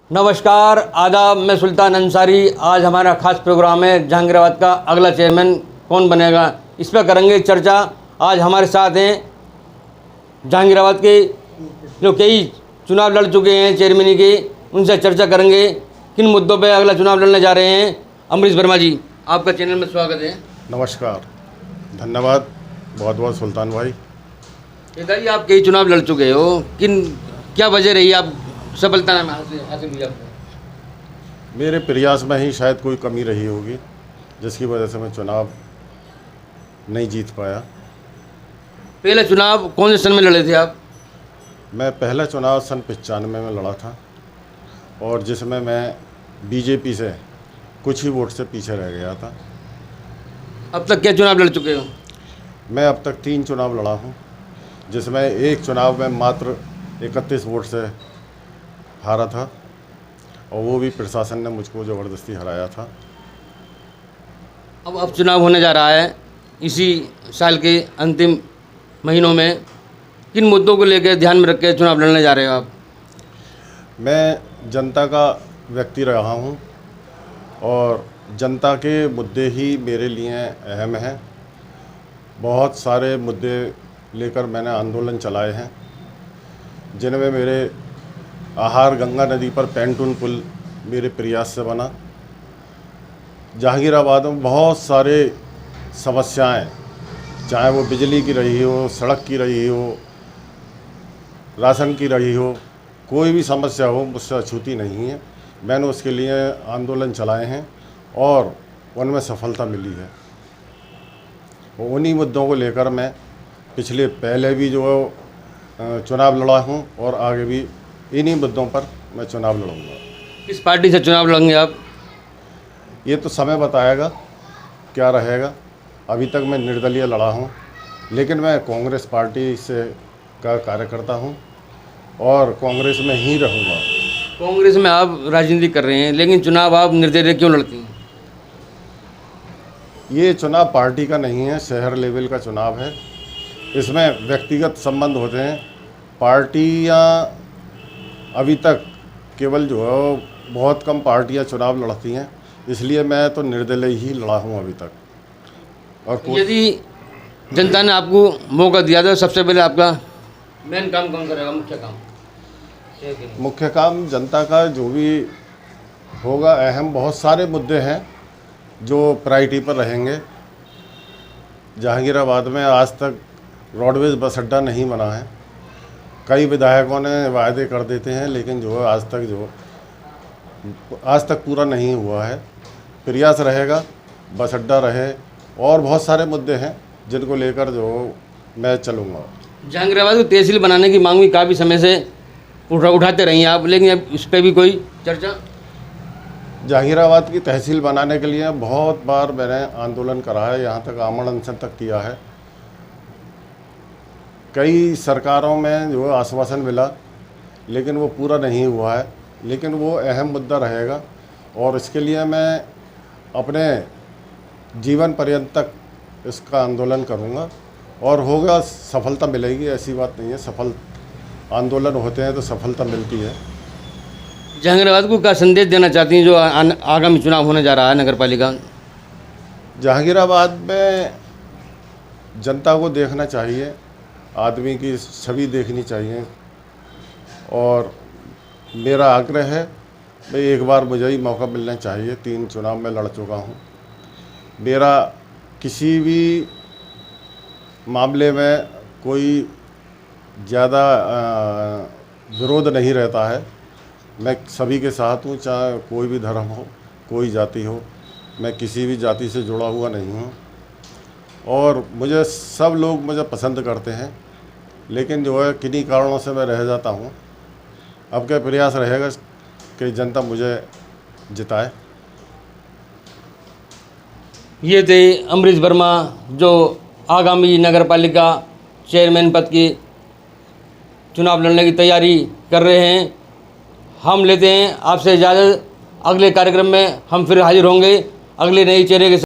नमस्कार, आदाब। मैं सुल्तान अंसारी। आज हमारा खास प्रोग्राम है जहांगीराबाद का अगला चेयरमैन कौन बनेगा, इस पर करेंगे चर्चा। आज हमारे साथ हैं जहांगीराबाद के जो कई चुनाव लड़ चुके हैं चेयरमैनी के, उनसे चर्चा करेंगे किन मुद्दों पर अगला चुनाव लड़ने जा रहे हैं। अमरीश वर्मा जी, आपका चैनल में स्वागत है। नमस्कार, धन्यवाद बहुत बहुत सुल्तान भाई। पिताजी, आप कई चुनाव लड़ चुके हो, क्या वजह रही आप सफलता में हासिल हुई आपको? मेरे प्रयास में ही शायद कोई कमी रही होगी, जिसकी वजह से मैं चुनाव नहीं जीत पाया। पहले चुनाव कौन से सन में लड़े थे आप? मैं पहला चुनाव सन 95 में लड़ा था, और जिसमें मैं बीजेपी से कुछ ही वोट से पीछे रह गया था। अब तक क्या चुनाव लड़ चुके हो? मैं अब तक 3 चुनाव लड़ा हूँ, जिसमें एक चुनाव में मात्र 31 वोट से हारा था, और वो भी प्रशासन ने मुझको ज़बरदस्ती हराया था। अब चुनाव होने जा रहा है इसी साल के अंतिम महीनों में, किन मुद्दों को लेकर ध्यान में रख के चुनाव लड़ने जा रहे हो आप? मैं जनता का व्यक्ति रहा हूँ, और जनता के मुद्दे ही मेरे लिए अहम हैं। बहुत सारे मुद्दे लेकर मैंने आंदोलन चलाए हैं, जिनमें मेरे आहार गंगा नदी पर पैंटून पुल मेरे प्रयास से बना। जहांगीराबाद में बहुत सारे समस्याएं, चाहे वो बिजली की रही हो, सड़क की रही हो, राशन की रही हो, कोई भी समस्या हो मुझसे अछूती नहीं है। मैंने उसके लिए आंदोलन चलाए हैं और उनमें सफलता मिली है। उन्हीं मुद्दों को लेकर मैं पहले भी जो चुनाव लड़ा हूं, और आगे भी इन्हीं मुद्दों पर मैं चुनाव लड़ूंगा। किस पार्टी से चुनाव लड़ेंगे आप? ये तो समय बताएगा क्या रहेगा। अभी तक मैं निर्दलीय लड़ा हूं, लेकिन मैं कांग्रेस पार्टी से का कार्यकर्ता हूं, और कांग्रेस में ही रहूँगा। कांग्रेस में आप राजनीति कर रहे हैं, लेकिन चुनाव आप निर्दलीय क्यों लड़ते हैं? ये चुनाव पार्टी का नहीं है, शहर लेवल का चुनाव है। इसमें व्यक्तिगत संबंध होते हैं। पार्टियां अभी तक केवल जो है बहुत कम पार्टियां चुनाव लड़ती हैं, इसलिए मैं तो निर्दलीय ही लड़ा हूं अभी तक। और यदि जनता ने आपको मौका दिया तो सबसे पहले आपका मेन काम कौन करेगा, मुख्य काम? मुख्य काम जनता का जो भी होगा, अहम बहुत सारे मुद्दे हैं जो प्रायोरिटी पर रहेंगे। जहांगीराबाद में आज तक रोडवेज बस अड्डा नहीं बना है। कई विधायकों ने वायदे कर देते हैं, लेकिन जो है आज तक पूरा नहीं हुआ है। प्रयास रहेगा बस अड्डा रहे, और बहुत सारे मुद्दे हैं जिनको लेकर जो मैं चलूँगा। जहांगीराबाद को तहसील बनाने की मांग भी काफ़ी समय से उठाते रही हैं आप, लेकिन अब इस पर भी कोई चर्चा? जहांगीराबाद की तहसील बनाने के लिए बहुत बार मैंने आंदोलन करा है, यहाँ तक आमरण अनशन तक किया है। कई सरकारों में जो आश्वासन मिला, लेकिन वो पूरा नहीं हुआ है। लेकिन वो अहम मुद्दा रहेगा, और इसके लिए मैं अपने जीवन पर्यंत तक इसका आंदोलन करूँगा, और होगा, सफलता मिलेगी। ऐसी बात नहीं है, सफल आंदोलन होते हैं तो सफलता मिलती है। जहांगीराबाद को क्या संदेश देना चाहती हैं जो आगामी चुनाव होने जा रहा है नगर पालिका? जहांगीराबाद में जनता को देखना चाहिए, आदमी की छवि देखनी चाहिए, और मेरा आग्रह है भाई एक बार मुझे ही मौका मिलना चाहिए। 3 चुनाव में लड़ चुका हूँ। मेरा किसी भी मामले में कोई ज़्यादा विरोध नहीं रहता है। मैं सभी के साथ हूँ, चाहे कोई भी धर्म हो, कोई जाति हो। मैं किसी भी जाति से जुड़ा हुआ नहीं हूँ, और मुझे सब लोग मुझे पसंद करते हैं, लेकिन जो है किन्हीं कारणों से मैं रह जाता हूँ। अब क्या प्रयास रहेगा कि जनता मुझे जिताए। ये थे अमरीश वर्मा, जो आगामी नगर पालिका चेयरमैन पद की चुनाव लड़ने की तैयारी कर रहे हैं। हम लेते हैं आपसे इजाज़त। अगले कार्यक्रम में हम फिर हाजिर होंगे अगले नए चेहरे के साथ।